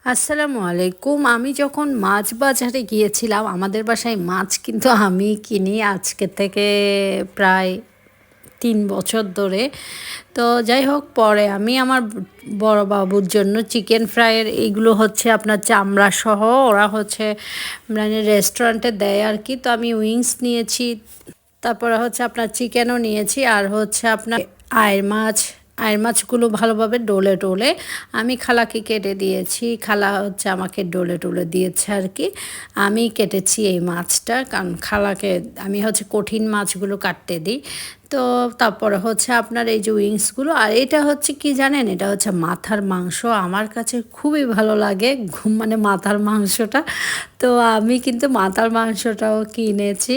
আসসালামু আলাইকুম। আমি যখন মাছ বাজারে গিয়েছিলাম, আমাদের বাসায় মাছ কিন্তু আমি কিনি আজকে থেকে প্রায় ৩ বছর ধরে। তো যাই হোক, পরে আমি আমার বড় বাবুর জন্য চিকেন ফ্রাইয়ের এইগুলো হচ্ছে আপনার চামড়া সহ ওরা হচ্ছে মানে রেস্টুরেন্টে দেয় আর কি। তো আমি উইংস নিয়েছি, তারপরে হচ্ছে আপনার চিকেনও নিয়েছি, আর হচ্ছে আপনার আয়ের মাছ। আয়ের মাছগুলো ভালোভাবে ডলে ডলে আমি খালাকে কেটে দিয়েছি। খালা হচ্ছে আমাকে ডলে ডলে দিয়েছে আর কি। আমি কেটেছি এই মাছটা, কারণ খালাকে আমি হচ্ছে কঠিন মাছগুলো কাটতে দিই। তো তারপরে হচ্ছে আপনার এই যে উইংসগুলো, আর এটা হচ্ছে কি জানেন, এটা হচ্ছে মাথার মাংস। আমার কাছে খুবই ভালো লাগে মানে মাথার মাংসটা। তো আমি কিন্তু মাথার মাংসটাও কিনেছি।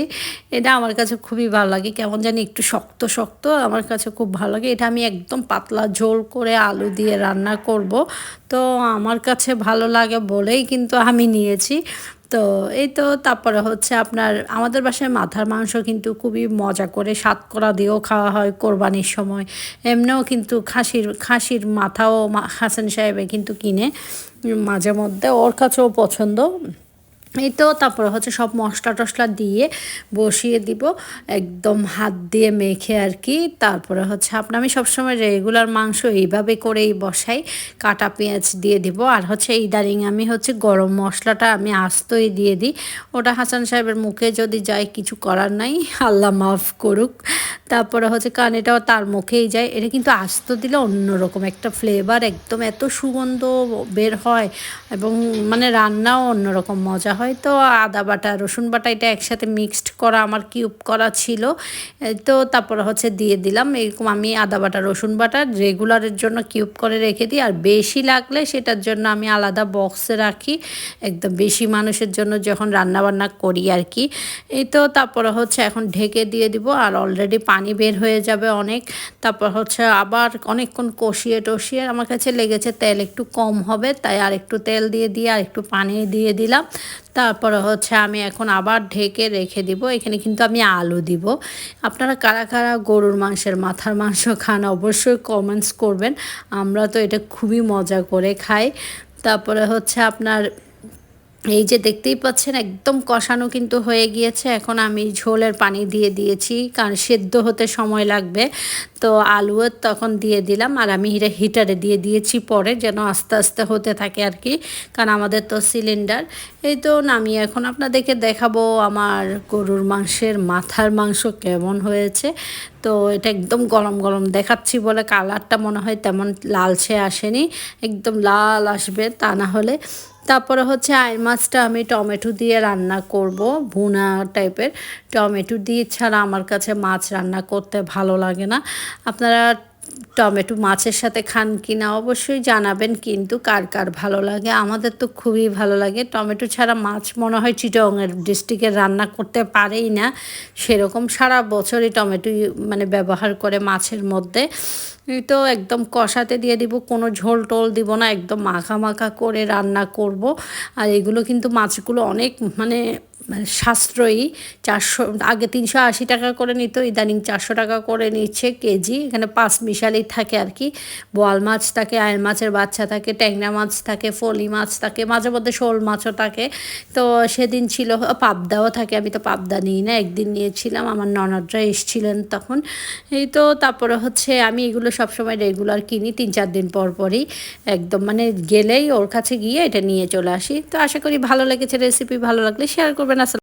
এটা আমার কাছে খুবই ভালো লাগে, কেমন জানি একটু শক্ত শক্ত, আমার কাছে খুব ভালো লাগে। এটা আমি একদম পাতলা ঝোল করে আলু দিয়ে রান্না করব। তো আমার কাছে ভালো লাগে বলেই কিন্তু আমি নিয়েছি। তো এই তো তারপরে হচ্ছে আপনার আমাদের বাসায় মাথার মাংস কিন্তু খুবই মজা করে সাতকরা দিয়েও খাওয়া হয় কোরবানির সময়। এমনিও কিন্তু খাসির মাথাও হাসান সাহেবে কিন্তু কিনে মাঝে মধ্যে, ওর কাছেও পছন্দ। এই তো তারপরে হচ্ছে সব মশলা টশলা দিয়ে বসিয়ে দিব, একদম হাত দিয়ে মেখে আর কি। তারপরে হচ্ছে আপনার আমি সবসময় রেগুলার মাংস এইভাবে করেই বসাই, কাটা পেঁয়াজ দিয়ে দিব। আর হচ্ছে ইদারিং আমি হচ্ছে গরম মশলাটা আমি আস্তই দিয়ে দিই। ওটা হাসান সাহেবের মুখে যদি যায় কিছু করার নাই, আল্লাহ মাফ করুক। তারপরে হচ্ছে কারণ এটাও তার মুখেই যায়, এটা কিন্তু আস্ত দিলে অন্যরকম একটা ফ্লেভার, একদম এত সুগন্ধ বের হয়, এবং মানে রান্নাও অন্যরকম মজা হয়। তো আদা বাটা রসুন বাটা এটা একসাথে মিক্সড করা আমার কিউব করা ছিল। তো তারপরে হচ্ছে দিয়ে দিলাম এরকম, আমি আদা বাটা রসুন বাটা রেগুলারের জন্য কিউব করে রেখে দিই, আর বেশি লাগলে সেটার জন্য আমি আলাদা বক্সে রাখি, একদম বেশি মানুষের জন্য যখন রান্না বান্না করি আর কি। এই তো তারপরে হচ্ছে এখন ঢেকে দিয়ে দিব, আর অলরেডি পানি বের হয়ে যাবে অনেক। তারপর হচ্ছে আবার অনেকক্ষণ কষিয়ে টষিয়ে আমার কাছে লেগেছে তেল একটু কম হবে, তাই আর একটু তেল দিয়ে আর একটু পানি দিয়ে দিলাম। তারপরে হচ্ছে আমি এখন আবার ঢেকে রেখে দিব। এখানে কিন্তু আমি আলু দিব। আপনারা কারা কারা গরুর মাংসের মাথার মাংস খান অবশ্যই কমেন্টস করবেন। আমরা তো এটা খুবই মজা করে খাই। তারপরে হচ্ছে আপনার এই যে দেখতেই পাচ্ছেন একদম কষানো কিন্তু হয়ে গিয়েছে। এখন আমি ঝোলের পানি দিয়ে দিয়েছি, কারণ সেদ্ধ হতে সময় লাগবে। তো আলুও তখন দিয়ে দিলাম, আর আমি হিটারে দিয়ে দিয়েছি পরে, যেন আস্তে আস্তে হতে থাকে আর কি, কারণ আমাদের তো সিলিন্ডার। এই তো নামিয়ে এখন আপনাদেরকে দেখাবো আমার গরুর মাংসের মাথার মাংস কেমন হয়েছে। তো এটা একদম গরম গরম দেখাচ্ছি বলে কালারটা মনে হয় তেমন লালচে আসেনি, একদম লাল আসবে তা না হলে। তারপরে হচ্ছে আইর মাছটা আমি টমেটো দিয়ে রান্না করব, ভুনা টাইপের। টমেটো দিয়ে ছাড়া আমার কাছে মাছ রান্না করতে ভালো লাগে না। আপনারা টমেটো মাছের সাথে খান কি না অবশ্যই জানাবেন, কিন্তু কার কার ভালো লাগে। আমাদের তো খুবই ভালো লাগে। টমেটো ছাড়া মাছ মনে হয় চিটংয়ের ডিস্ট্রিক্টের রান্না করতে পারেই না, সেরকম সারা বছরই টমেটো মানে ব্যবহার করে মাছের মধ্যে। এই তো একদম কষাতে দিয়ে দিব, কোনো ঝোল টোল দিব না, একদম মাখা মাখা করে রান্না করব। আর এগুলো কিন্তু মাছগুলো অনেক মানে সাশ্রয়ী। 400 আগে 380 টাকা করে নিত, ইদানিং 400 টাকা করে নিচ্ছে কেজি। এখানে 5 মিশালি থাকে আর কি, বোয়াল মাছ থাকে, আয়ের মাছের বাচ্চা থাকে, ট্যাংরা মাছ থাকে, ফলি মাছ থাকে, মাঝে মধ্যে শোল মাছও থাকে। তো সেদিন ছিল পাবদাও থাকে, আমি তো পাবদা নিই না, একদিন নিয়েছিলাম, আমার ননদরা এসেছিলেন তখন। এই তো তারপরে হচ্ছে আমি এগুলো সবসময় রেগুলার কিনি 3-4 দিন পর পরই, একদম মানে গেলেই ওর কাছে গিয়ে এটা নিয়ে চলে আসি। তো আশা করি ভালো লেগেছে রেসিপি, ভালো লাগলে শেয়ার করবেন।